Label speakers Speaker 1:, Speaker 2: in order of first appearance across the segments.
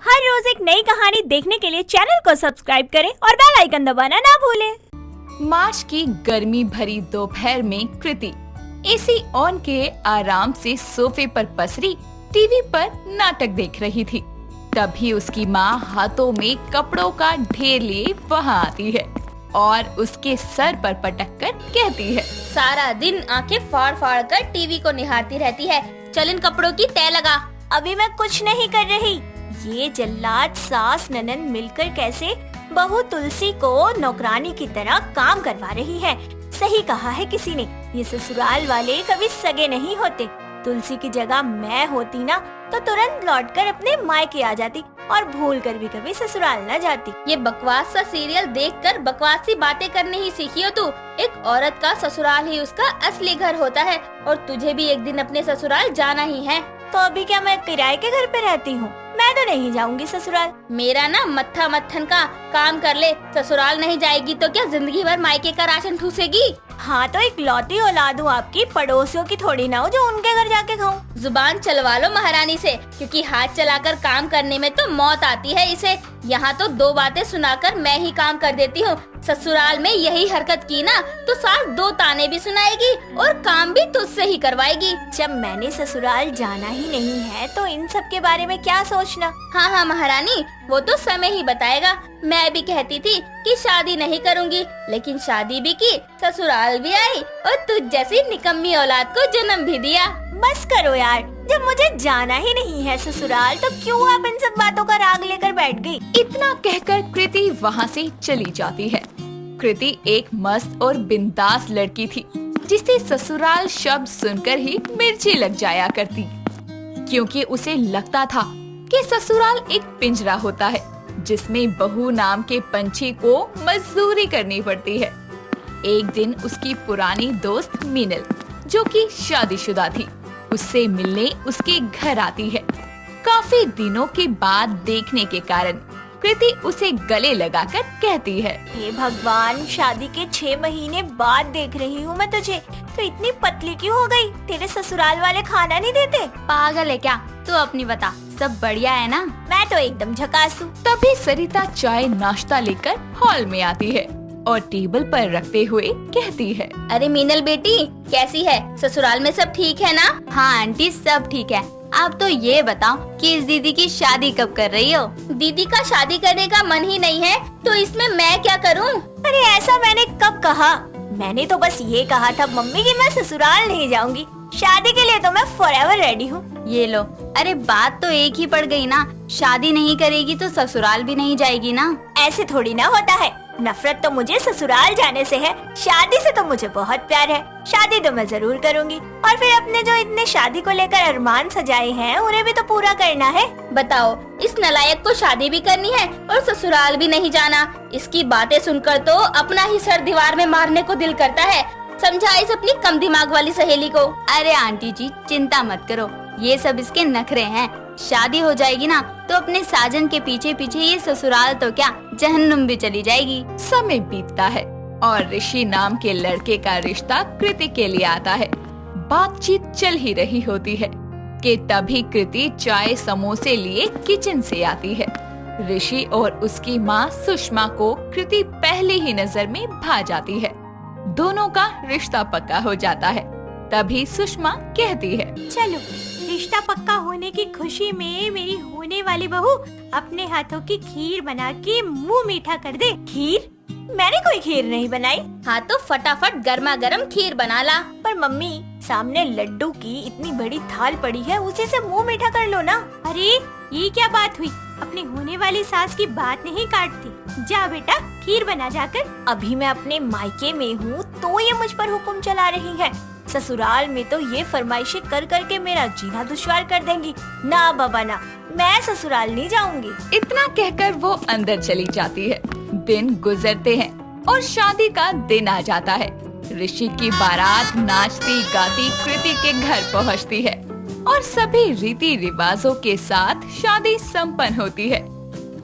Speaker 1: हर रोज एक नई कहानी देखने के लिए चैनल को सब्सक्राइब करें और बेल आइकन दबाना ना भूलें।
Speaker 2: मार्च की गर्मी भरी दोपहर में कृति एसी ऑन के आराम से सोफे पर पसरी टीवी पर नाटक देख रही थी। तभी उसकी माँ हाथों में कपड़ों का ढेर लिए वहाँ आती है और उसके सर पर पटक कर कहती है,
Speaker 3: सारा दिन आंखें फाड़ फाड़ कर टीवी को निहारती रहती है। चल इन कपड़ों की तय लगा।
Speaker 1: अभी मैं कुछ नहीं कर रही। ये जल्लाद सास ननद मिलकर कैसे बहू तुलसी को नौकरानी की तरह काम करवा रही है। सही कहा है किसी ने, ये ससुराल वाले कभी सगे नहीं होते। तुलसी की जगह मैं होती ना तो तुरंत लौटकर अपने मायके आ जाती और भूल कर भी कभी ससुराल न जाती।
Speaker 3: ये बकवास सा सीरियल देखकर बकवासी बातें करने ही सीखी हो तू। एक औरत का ससुराल ही उसका असली घर होता है और तुझे भी एक दिन अपने ससुराल जाना ही है।
Speaker 1: तो अभी क्या मैं किराए के घर पे रहती हूँ? मैं तो नहीं जाऊंगी ससुराल।
Speaker 3: मेरा ना मत्था मत्थन का काम कर ले। ससुराल नहीं जाएगी तो क्या जिंदगी भर मायके का राशन ठूसेगी?
Speaker 1: हाँ तो एक लौती औलाद हूँ आपकी, पड़ोसियों की थोड़ी ना हो जो उनके घर जाके खाऊं।
Speaker 3: जुबान चलवा लो महारानी से, क्योंकि हाथ चलाकर काम करने में तो मौत आती है इसे। यहाँ तो दो बातें सुनाकर मैं ही काम कर देती हूँ। ससुराल में यही हरकत की ना तो सास दो ताने भी सुनाएगी और काम भी तुझसे ही करवाएगी।
Speaker 1: जब मैंने ससुराल जाना ही नहीं है तो इन सब के बारे में क्या सोचना।
Speaker 3: हाँ हाँ महारानी, वो तो समय ही बताएगा। मैं भी कहती थी कि शादी नहीं करूँगी, लेकिन शादी भी की, ससुराल भी आई और तुझ जैसी निकम्मी औलाद को जन्म भी दिया।
Speaker 1: बस करो यार, जब मुझे जाना ही नहीं है ससुराल तो क्यों आप इन सब बातों का राग लेकर बैठ गई।
Speaker 2: इतना कहकर कृति वहाँ से चली जाती है। कृति एक मस्त और बिंदास लड़की थी जिसे ससुराल शब्द सुनकर ही मिर्ची लग जाया करती, क्योंकि उसे लगता था कि ससुराल एक पिंजरा होता है जिसमें बहू नाम के पंछी को मजदूरी करनी पड़ती है। एक दिन उसकी पुरानी दोस्त मीनल, जो कि शादीशुदा थी, उससे मिलने उसके घर आती है। काफी दिनों के बाद देखने के कारण कृति उसे गले लगाकर कहती है,
Speaker 1: हे भगवान, शादी के 6 महीने बाद देख रही हूँ मैं तुझे, तो इतनी पतली क्यों हो गई? तेरे ससुराल वाले खाना नहीं देते?
Speaker 3: पागल है क्या? तू अपनी बता, सब बढ़िया है ना?
Speaker 1: मैं तो एकदम झकास हूँ।
Speaker 2: तभी सरिता चाय नाश्ता लेकर हॉल में आती है और टेबल पर रखते हुए कहती है,
Speaker 3: अरे मीनल बेटी, कैसी है? ससुराल में सब ठीक है ना?
Speaker 4: हाँ आंटी, सब ठीक है। आप तो ये बताओ कि इस दीदी की शादी कब कर रही हो?
Speaker 3: दीदी का शादी करने का मन ही नहीं है तो इसमें मैं क्या करूं?
Speaker 1: अरे ऐसा मैंने कब कहा? मैंने तो बस ये कहा था मम्मी कि मैं ससुराल नहीं जाऊंगी। शादी के लिए तो मैं फॉरएवर रेडी हूँ।
Speaker 4: ये लो, अरे बात तो एक ही पड़ गई ना। शादी नहीं करेगी तो ससुराल भी नहीं जाएगी ना।
Speaker 1: ऐसे थोड़ी ना होता है। नफरत तो मुझे ससुराल जाने से है, शादी से तो मुझे बहुत प्यार है। शादी तो मैं जरूर करूंगी और फिर अपने जो इतने शादी को लेकर अरमान सजाए हैं उन्हें भी तो पूरा करना है।
Speaker 3: बताओ, इस नालायक को शादी भी करनी है और ससुराल भी नहीं जाना। इसकी बातें सुनकर तो अपना ही सर दीवार में मारने को दिल करता है। समझा इस अपनी कम दिमाग वाली सहेली को।
Speaker 4: अरे आंटी जी, चिंता मत करो, ये सब इसके नखरे हैं। शादी हो जाएगी ना तो अपने साजन के पीछे पीछे ये ससुराल तो क्या, जहन्नुम भी चली जाएगी।
Speaker 2: समय बीतता है और ऋषि नाम के लड़के का रिश्ता कृति के लिए आता है। बातचीत चल ही रही होती है कि तभी कृति चाय समोसे लिए किचन से आती है। ऋषि और उसकी माँ सुषमा को कृति पहली ही नजर में भा जाती है। दोनों का रिश्ता पक्का हो जाता है। तभी सुषमा कहती है,
Speaker 1: चलो, रिश्ता पक्का होने की खुशी में मेरी होने वाली बहू अपने हाथों की खीर बना के मुंह मीठा कर दे। खीर? मैंने कोई खीर नहीं बनाई।
Speaker 3: हाँ तो फटाफट गर्मा गर्म खीर बना ला।
Speaker 1: पर मम्मी, सामने लड्डू की इतनी बड़ी थाल पड़ी है, उसी से मुंह मीठा कर लो ना। अरे ये क्या बात हुई? अपनी होने वाली सास की बात नहीं काटती। जा बेटा, खीर बना जाकर। अभी मैं अपने मायके में हूँ तो ये मुझ पर हुक्म चला रही है। ससुराल में तो ये फरमाइशें कर करके मेरा जीना दुश्वार कर देंगी। ना बाबा ना, मैं ससुराल नहीं जाऊंगी।
Speaker 2: इतना कहकर वो अंदर चली जाती है। दिन गुजरते हैं और शादी का दिन आ जाता है। ऋषि की बारात नाचती गाती कृति के घर पहुंचती है और सभी रीति रिवाजों के साथ शादी संपन्न होती है।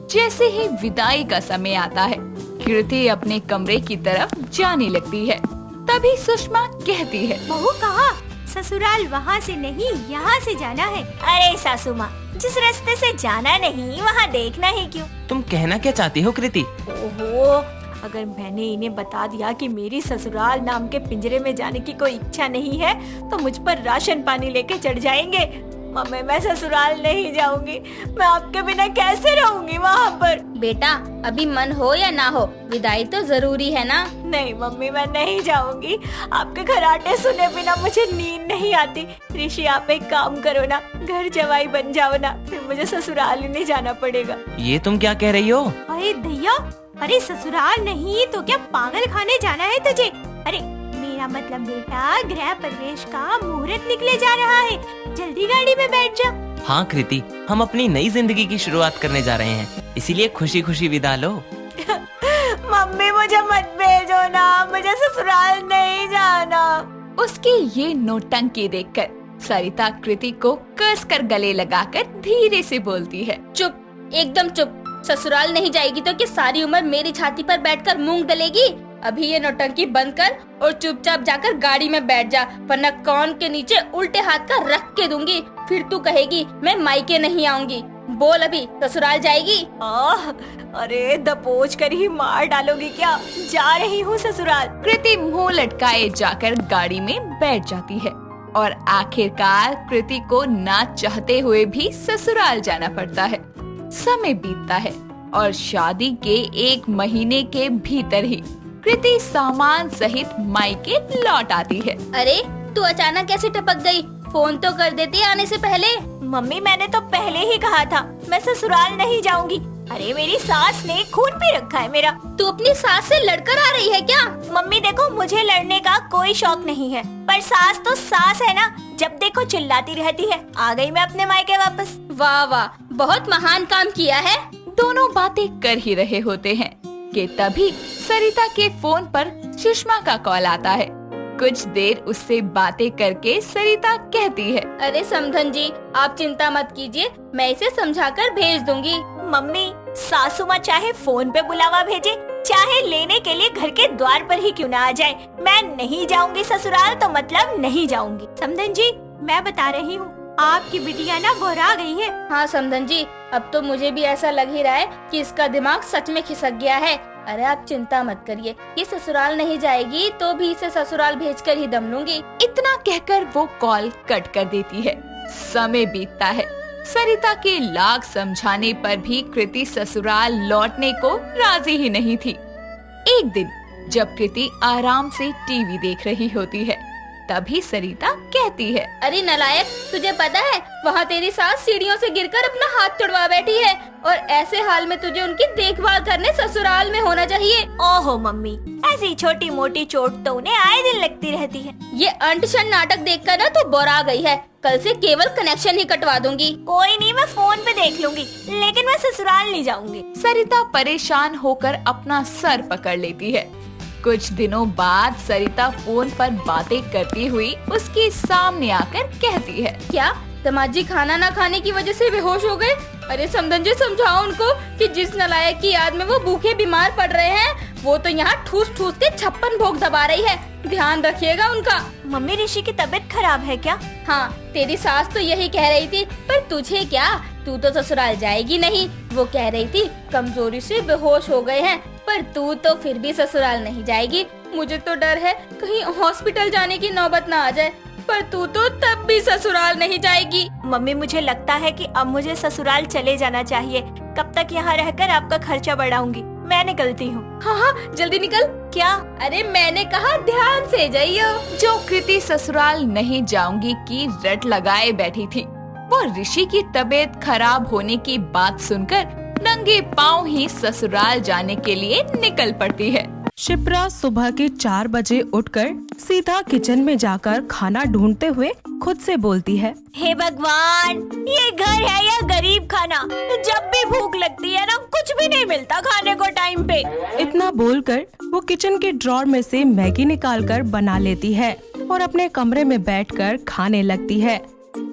Speaker 2: जैसे ही विदाई का समय आता है, कृति अपने कमरे की तरफ जाने लगती है। तभी सुषमा कहती है,
Speaker 1: बहू कहाँ? ससुराल वहाँ से नहीं, यहाँ से जाना है। अरे सासू माँ, जिस रास्ते से जाना नहीं वहाँ देखना ही क्यों?
Speaker 5: तुम कहना क्या चाहती हो कृति?
Speaker 1: ओहो, अगर मैंने इन्हें बता दिया कि मेरी ससुराल नाम के पिंजरे में जाने की कोई इच्छा नहीं है तो मुझ पर राशन पानी लेके चढ़ जाएंगे। मम्मी, मैं ससुराल नहीं जाऊंगी, मैं आपके बिना कैसे रहूंगी वहाँ पर?
Speaker 3: बेटा, अभी मन हो या ना हो, विदाई तो जरूरी है ना।
Speaker 1: नहीं मम्मी, मैं नहीं जाऊंगी। आपके खराटे सुने बिना मुझे नींद नहीं आती। ऋषि, आप एक काम करो ना, घर जवाई बन जाओ ना, फिर मुझे ससुराल ही नहीं जाना पड़ेगा।
Speaker 5: ये तुम क्या कह रही हो?
Speaker 1: अरे भैया, अरे ससुराल नहीं तो क्या पागल खाने जाना है तुझे? अरे मेरा मतलब बेटा, गृह प्रवेश का मुहूर्त निकले जा रहा है, जल्दी गाड़ी में बैठ जा।
Speaker 5: हाँ कृति, हम अपनी नई जिंदगी की शुरुआत करने जा रहे हैं, इसीलिए खुशी खुशी विदा लो।
Speaker 1: मम्मी, मुझे मत भेजो ना, मुझे ससुराल नहीं जाना।
Speaker 2: उसकी ये नौटंकी देखकर सरिता कृति को कस कर गले लगाकर धीरे से बोलती है।
Speaker 3: चुप, एकदम चुप। ससुराल नहीं जाएगी तो क्या सारी उम्र मेरी छाती पर बैठकर मूंग डलेगी? अभी ये नौटंकी बंद कर और चुपचाप जाकर गाड़ी में बैठ जा, वरना कान के नीचे उल्टे हाथ का रख के दूंगी। फिर तू कहेगी मैं मायके नहीं आऊंगी। बोल, अभी ससुराल जाएगी?
Speaker 1: अरे दबोच कर ही मार डालोगी क्या? जा रही हूँ ससुराल।
Speaker 2: कृति मुंह लटकाए जाकर गाड़ी में बैठ जाती है और आखिरकार कृति को ना चाहते हुए भी ससुराल जाना पड़ता है। समय बीतता है और शादी के 1 महीने के भीतर ही कृति सामान सहित मायके लौट आती है।
Speaker 3: अरे तू अचानक कैसे टपक गई? फोन तो कर देती आने से पहले।
Speaker 1: मम्मी, मैंने तो पहले ही कहा था मैं ससुराल नहीं जाऊंगी। अरे मेरी सास ने खून पी रखा है मेरा।
Speaker 3: तू अपनी सास से लड़कर आ रही है क्या?
Speaker 1: मम्मी देखो, मुझे लड़ने का कोई शौक नहीं है, पर सास तो सास है ना, जब देखो चिल्लाती रहती है। आ गई मैं अपने मायके वापस।
Speaker 3: वाह वाह, बहुत महान काम किया है।
Speaker 2: दोनों बातें कर ही रहे होते हैं कि तभी सरिता के फोन पर सुषमा का कॉल आता है। कुछ देर उससे बातें करके सरिता कहती है,
Speaker 3: अरे समधन जी, आप चिंता मत कीजिए, मैं इसे समझाकर भेज दूंगी।
Speaker 1: मम्मी, सासू माँ चाहे फोन पे बुलावा भेजे, चाहे लेने के लिए घर के द्वार पर ही क्यों ना आ जाए, मैं नहीं जाऊंगी ससुराल तो मतलब नहीं जाऊंगी। समधन जी, मैं बता रही हूँ, आपकी बिटिया ना घबरा गई है।
Speaker 3: हाँ समधन जी, अब तो मुझे भी ऐसा लग ही रहा है कि इसका दिमाग सच में खिसक गया है। अरे आप चिंता मत करिए, ये ससुराल नहीं जाएगी तो भी इसे ससुराल भेजकर ही दम लूंगी।
Speaker 2: इतना कहकर वो कॉल कट कर देती है। समय बीतता है। सरिता के लाख समझाने पर भी कृति ससुराल लौटने को राजी ही नहीं थी। एक दिन जब कृति आराम से टीवी देख रही होती है, तभी सरिता कहती है,
Speaker 3: अरे नलायक, तुझे पता है वहाँ तेरी सास सीढ़ियों से गिरकर अपना हाथ तुड़वा बैठी है, और ऐसे हाल में तुझे उनकी देखभाल करने ससुराल में होना चाहिए।
Speaker 1: ओहो मम्मी, ऐसी छोटी मोटी चोट तो उन्हें आए दिन लगती रहती है।
Speaker 3: ये अंट-शंट नाटक देखकर ना तो बोरा गई है, कल से केवल कनेक्शन ही कटवा दूंगी।
Speaker 1: कोई नहीं, मैं फोन पे देख लूंगी, लेकिन मैं ससुराल नहीं जाऊंगी।
Speaker 2: सरिता परेशान होकर अपना सर पकड़ लेती है। कुछ दिनों बाद सरिता फोन पर बातें करती हुई उसके सामने आकर कहती है,
Speaker 3: क्या दमाजी खाना ना खाने की वजह से बेहोश हो गए? अरे समधन जी, समझाओ उनको कि जिस नलायक की याद में वो भूखे बीमार पड़ रहे हैं, वो तो यहाँ ठूस ठूस के 56 भोग दबा रही है। ध्यान रखिएगा उनका।
Speaker 1: मम्मी, ऋषि की तबीयत खराब है क्या?
Speaker 3: हाँ, तेरी सास तो यही कह रही थी, पर तुझे क्या, तू तो ससुराल जाएगी नहीं। वो कह रही थी कमजोरी से बेहोश हो गए हैं, पर तू तो फिर भी ससुराल नहीं जाएगी। मुझे तो डर है कहीं हॉस्पिटल जाने की नौबत ना आ जाए, पर तू तो तब भी ससुराल नहीं जाएगी।
Speaker 1: मम्मी, मुझे लगता है कि अब मुझे ससुराल चले जाना चाहिए। कब तक यहाँ रहकर आपका खर्चा बढ़ाऊंगी? मैं निकलती हूँ।
Speaker 3: हाँ हाँ, जल्दी निकल।
Speaker 1: क्या?
Speaker 3: अरे मैंने कहा ध्यान से जाइयो।
Speaker 2: जो कृति ससुराल नहीं जाऊंगी की रट लगाए बैठी थी, वो ऋषि की तबीयत खराब होने की बात सुनकर नंगे पाँव ही ससुराल जाने के लिए निकल पड़ती है।
Speaker 6: शिप्रा सुबह के 4 बजे उठकर सीधा किचन में जाकर खाना ढूंढते हुए खुद से बोलती है,
Speaker 1: हे भगवान, ये घर है या गरीब खाना? जब भी भूख लगती है ना, कुछ भी नहीं मिलता खाने को टाइम पे।
Speaker 6: इतना बोलकर वो किचन के ड्रॉर में से मैगी निकालकर बना लेती है और अपने कमरे में बैठकर खाने लगती है।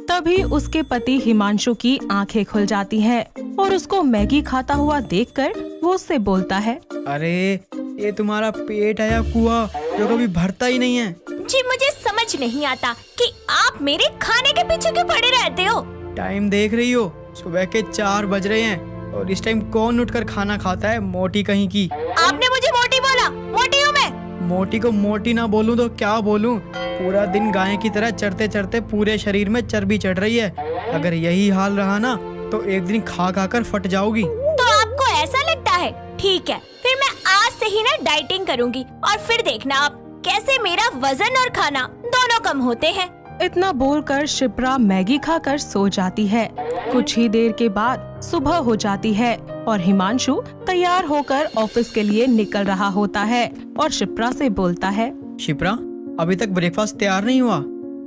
Speaker 6: तभी उसके पति हिमांशु की आंखें खुल जाती हैं और उसको मैगी खाता हुआ देखकर वो उससे बोलता है,
Speaker 7: अरे ये तुम्हारा पेट है या कुआं जो कभी भरता ही नहीं है?
Speaker 1: जी मुझे समझ समझ नहीं आता कि आप मेरे खाने के पीछे क्यों पड़े रहते हो।
Speaker 7: टाइम देख रही हो, सुबह के 4 बज रहे हैं और इस टाइम कौन उठकर खाना खाता है, मोटी कहीं की।
Speaker 1: आपने मुझे मोटी बोला, मोटी हूँ मैं।
Speaker 7: मोटी को मोटी ना बोलूं तो क्या बोलूं? पूरा दिन गाय की तरह चरते चरते पूरे शरीर में चर्बी चढ़ रही है। अगर यही हाल रहा ना तो एक दिन खा खा कर फट जाओगी।
Speaker 1: तो आपको ऐसा लगता है? ठीक है, फिर मैं आज से ही ना डाइटिंग करूंगी और फिर देखना आप कैसे मेरा वजन और खाना दोनों कम होते हैं।
Speaker 6: इतना बोलकर शिप्रा मैगी खाकर सो जाती है। कुछ ही देर के बाद सुबह हो जाती है और हिमांशु तैयार होकर ऑफिस के लिए निकल रहा होता है और शिप्रा से बोलता है,
Speaker 7: शिप्रा, अभी तक ब्रेकफास्ट तैयार नहीं हुआ,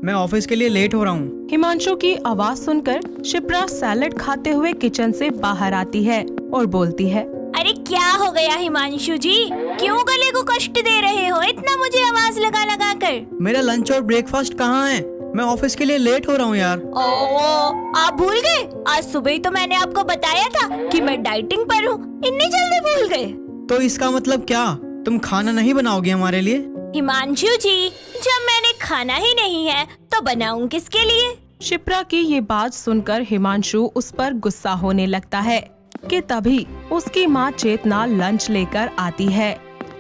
Speaker 7: मैं ऑफिस के लिए लेट हो रहा हूँ।
Speaker 6: हिमांशु की आवाज सुनकर शिप्रा सैलेड खाते हुए किचन से बाहर आती है और बोलती है,
Speaker 1: अरे क्या हो गया हिमांशु जी, क्यों गले को कष्ट दे रहे हो इतना मुझे आवाज लगा लगा कर?
Speaker 7: मेरा लंच और ब्रेकफास्ट कहाँ है? मैं ऑफिस के लिए लेट हो रहा हूँ यार।
Speaker 1: ओह, आप भूल गए? आज सुबह ही तो मैंने आपको बताया था कि मैं डाइटिंग पर हूँ, इतनी जल्दी भूल गए?
Speaker 7: तो इसका मतलब क्या, तुम खाना नहीं बनाओगी हमारे लिए?
Speaker 1: हिमांशु जी, जब मैंने खाना ही नहीं है तो बनाऊं किसके लिए?
Speaker 6: शिप्रा की ये बात सुनकर हिमांशु उस पर गुस्सा होने लगता है कि तभी उसकी माँ चेतना लंच लेकर आती है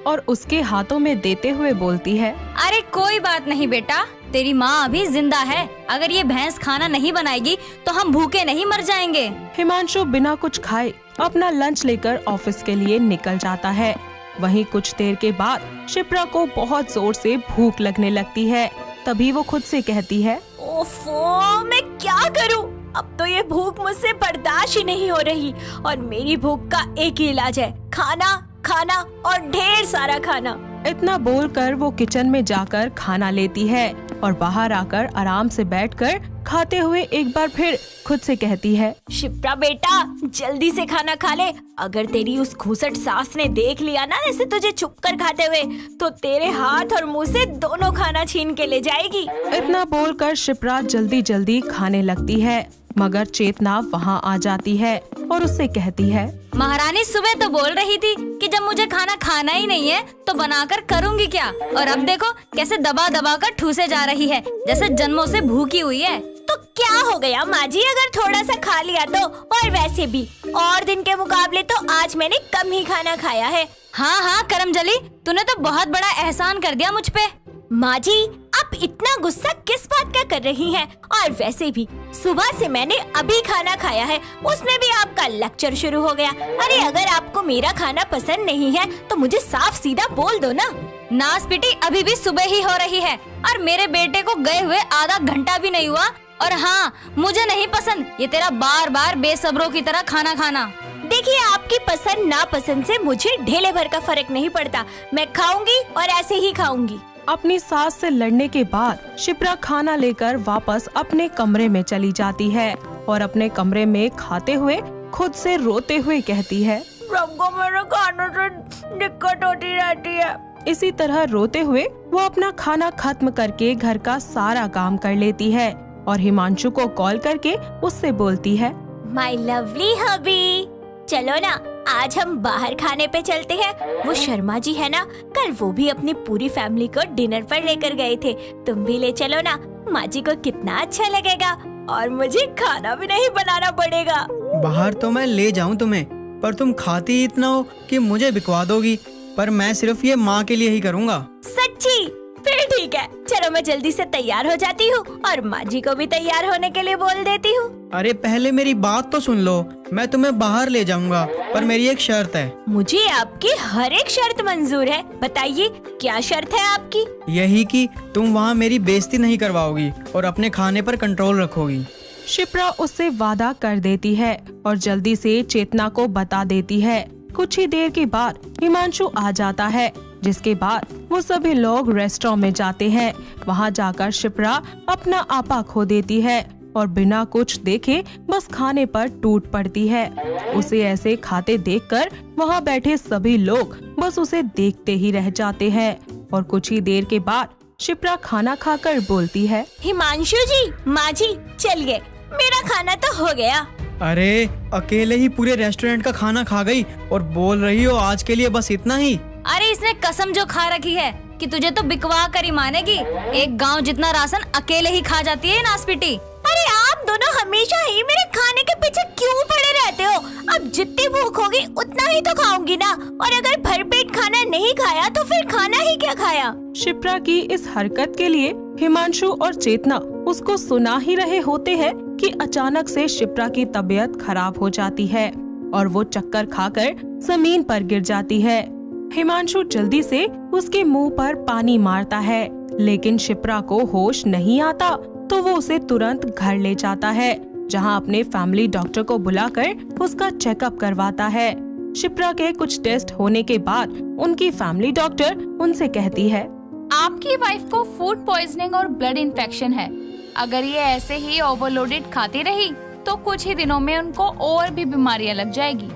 Speaker 6: और उसके हाथों में देते हुए बोलती है,
Speaker 4: अरे कोई बात नहीं बेटा, तेरी माँ अभी जिंदा है। अगर ये भैंस खाना नहीं बनाएगी तो हम भूखे नहीं मर जाएंगे।
Speaker 6: हिमांशु बिना कुछ खाए अपना लंच लेकर ऑफिस के लिए निकल जाता है। वहीं कुछ देर के बाद शिप्रा को बहुत जोर से भूख लगने लगती है। तभी वो खुद से कहती है,
Speaker 1: ओफो, मैं क्या करूं? अब तो ये भूख मुझसे बर्दाश्त ही नहीं हो रही और मेरी भूख का एक ही इलाज है, खाना खाना और ढेर सारा खाना।
Speaker 6: इतना बोलकर वो किचन में जाकर खाना लेती है और बाहर आकर आराम से बैठकर खाते हुए एक बार फिर खुद से कहती है,
Speaker 1: शिप्रा बेटा, जल्दी से खाना खा ले। अगर तेरी उस घूसट सास ने देख लिया ना ऐसे तुझे छुप कर खाते हुए तो तेरे हाथ और मुंह से दोनों खाना छीन के ले जाएगी।
Speaker 6: इतना बोलकर शिप्रा जल्दी जल्दी खाने लगती है, मगर चेतना वहाँ आ जाती है और उससे कहती है,
Speaker 4: महारानी सुबह तो बोल रही थी कि जब मुझे खाना खाना ही नहीं है तो बनाकर करूँगी क्या, और अब देखो कैसे दबा दबा कर ठूसे जा रही है, जैसे जन्मों से भूखी हुई है।
Speaker 1: तो क्या हो गया माँ जी, अगर थोड़ा सा खा लिया तो? और वैसे भी और दिन के मुकाबले तो आज मैंने कम ही खाना खाया है।
Speaker 4: हाँ हाँ करमजली, तूने तो बहुत बड़ा एहसान कर दिया मुझ पे।
Speaker 1: माँ जी, आप इतना गुस्सा किस बात का कर रही हैं? और वैसे भी सुबह से मैंने अभी खाना खाया है, उसमें भी आपका लेक्चर शुरू हो गया। अरे अगर आपको मेरा खाना पसंद नहीं है तो मुझे साफ सीधा बोल दो ना।
Speaker 4: नास पिटी अभी भी सुबह ही हो रही है और मेरे बेटे को गए हुए आधा घंटा भी नहीं हुआ। और हाँ, मुझे नहीं पसंद ये तेरा बार बार बेसब्रों की तरह खाना खाना।
Speaker 1: देखिए, आपकी पसंद नापसंद से मुझे ढेले भर का फर्क नहीं पड़ता, मैं खाऊंगी और ऐसे ही खाऊंगी।
Speaker 6: अपनी सास से लड़ने के बाद शिप्रा खाना लेकर वापस अपने कमरे में चली जाती है और अपने कमरे में खाते हुए खुद से रोते हुए कहती है,
Speaker 1: सबको मेरे खाने से दिक्कत होती रहती है।
Speaker 6: इसी तरह रोते हुए वो अपना खाना खत्म करके घर का सारा काम कर लेती है और हिमांशु को कॉल करके उससे बोलती है,
Speaker 1: माय लवली हबी, चलो ना आज हम बाहर खाने पे चलते हैं। वो शर्मा जी है ना, कल वो भी अपनी पूरी फैमिली को डिनर पर लेकर गए थे, तुम भी ले चलो ना, माँ जी को कितना अच्छा लगेगा और मुझे खाना भी नहीं बनाना पड़ेगा।
Speaker 7: बाहर तो मैं ले जाऊं तुम्हें, पर तुम खाती इतना हो कि मुझे बिकवा दोगी, पर मैं सिर्फ ये माँ के लिए ही करूँगा।
Speaker 1: सच्ची? फिर ठीक है, चलो मैं जल्दी से तैयार हो जाती हूँ और माँ जी को भी तैयार होने के लिए बोल देती हूँ।
Speaker 7: अरे पहले मेरी बात तो सुन लो, मैं तुम्हें बाहर ले जाऊंगा, पर मेरी एक शर्त है।
Speaker 1: मुझे आपकी हर एक शर्त मंजूर है, बताइए क्या शर्त है आपकी?
Speaker 7: यही कि तुम वहाँ मेरी बेइज्जती नहीं करवाओगी और अपने खाने पर कंट्रोल रखोगी।
Speaker 6: शिप्रा उससे वादा कर देती है और जल्दी से चेतना को बता देती है। कुछ ही देर के बाद हिमांशु आ जाता है, जिसके बाद वो सभी लोग रेस्टोरेंट में जाते हैं। वहाँ जाकर शिप्रा अपना आपा खो देती है और बिना कुछ देखे बस खाने पर टूट पड़ती है। उसे ऐसे खाते देखकर वहाँ बैठे सभी लोग बस उसे देखते ही रह जाते हैं और कुछ ही देर के बाद शिप्रा खाना खाकर बोलती है,
Speaker 1: हिमांशु जी, माँ जी, चलिए मेरा खाना तो हो गया।
Speaker 7: अरे अकेले ही पूरे रेस्टोरेंट का खाना खा गई और बोल रही हो आज के लिए बस इतना ही।
Speaker 4: अरे इसने कसम जो खा रखी है कि तुझे तो बिकवा कर ही मानेगी। एक गांव जितना राशन अकेले ही खा जाती है नासपीटी।
Speaker 1: अरे आप दोनों हमेशा ही मेरे खाने के पीछे क्यों पड़े रहते हो? अब जितनी भूख होगी उतना ही तो खाऊंगी ना, और अगर भरपेट खाना नहीं खाया तो फिर खाना ही क्या खाया?
Speaker 6: शिप्रा की इस हरकत के लिए हिमांशु और चेतना उसको सुना ही रहे होते हैं कि अचानक से शिप्रा की तबीयत खराब हो जाती है और वो चक्कर खाकर जमीन पर गिर जाती है। हिमांशु जल्दी से उसके मुंह पर पानी मारता है, लेकिन शिप्रा को होश नहीं आता तो वो उसे तुरंत घर ले जाता है, जहां अपने फैमिली डॉक्टर को बुलाकर उसका चेकअप करवाता है। शिप्रा के कुछ टेस्ट होने के बाद उनकी फैमिली डॉक्टर उनसे कहती है,
Speaker 2: आपकी वाइफ को फूड पॉइजनिंग और ब्लड इन्फेक्शन है। अगर ये ऐसे ही ओवरलोडेड खाती रही तो कुछ ही दिनों में उनको और भी बीमारियां लग जाएगी।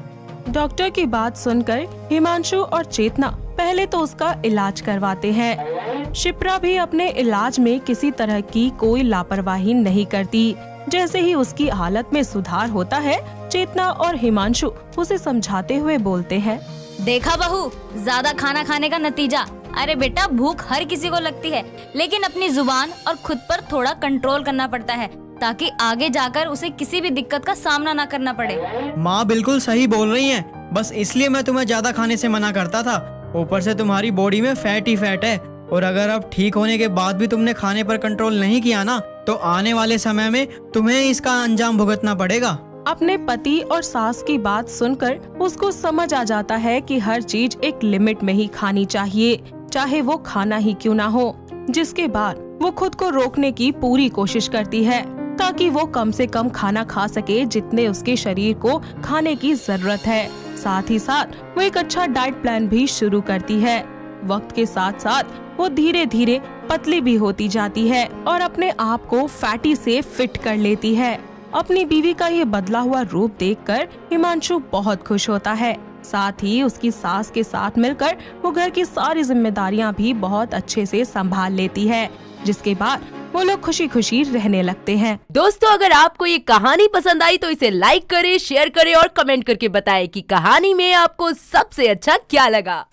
Speaker 6: डॉक्टर की बात सुनकर हिमांशु और चेतना पहले तो उसका इलाज करवाते हैं। शिप्रा भी अपने इलाज में किसी तरह की कोई लापरवाही नहीं करती। जैसे ही उसकी हालत में सुधार होता है, चेतना और हिमांशु उसे समझाते हुए बोलते हैं,
Speaker 4: देखा बहू, ज्यादा खाना खाने का नतीजा। अरे बेटा, भूख हर किसी को लगती है, लेकिन अपनी जुबान और खुद पर थोड़ा कंट्रोल करना पड़ता है ताकि आगे जाकर उसे किसी भी दिक्कत का सामना न करना पड़े।
Speaker 7: माँ बिल्कुल सही बोल रही हैं। बस इसलिए मैं तुम्हें ज्यादा खाने से मना करता था। ऊपर से तुम्हारी बॉडी में फैट ही फैट है, और अगर अब ठीक होने के बाद भी तुमने खाने पर कंट्रोल नहीं किया ना, तो आने वाले समय में तुम्हें इसका अंजाम भुगतना पड़ेगा।
Speaker 6: अपने पति और सास की बात सुनकर उसको समझ आ जाता है कि हर चीज एक लिमिट में ही खानी चाहिए, चाहे वो खाना ही क्यों ना हो। जिसके बाद वो खुद को रोकने की पूरी कोशिश करती है ताकि वो कम से कम खाना खा सके जितने उसके शरीर को खाने की जरूरत है। साथ ही साथ वो एक अच्छा डाइट प्लान भी शुरू करती है। वक्त के साथ साथ वो धीरे धीरे पतली भी होती जाती है और अपने आप को फैटी से फिट कर लेती है। अपनी बीवी का ये बदला हुआ रूप देखकर हिमांशु बहुत खुश होता है। साथ ही उसकी सास के साथ मिलकर वो घर की सारी जिम्मेदारियां भी बहुत अच्छे से संभाल लेती है, जिसके बाद वो लोग खुशी खुशी रहने लगते हैं।
Speaker 8: दोस्तों, अगर आपको ये कहानी पसंद आई तो इसे लाइक करें, शेयर करें और कमेंट करके बताएं कि कहानी में आपको सबसे अच्छा क्या लगा।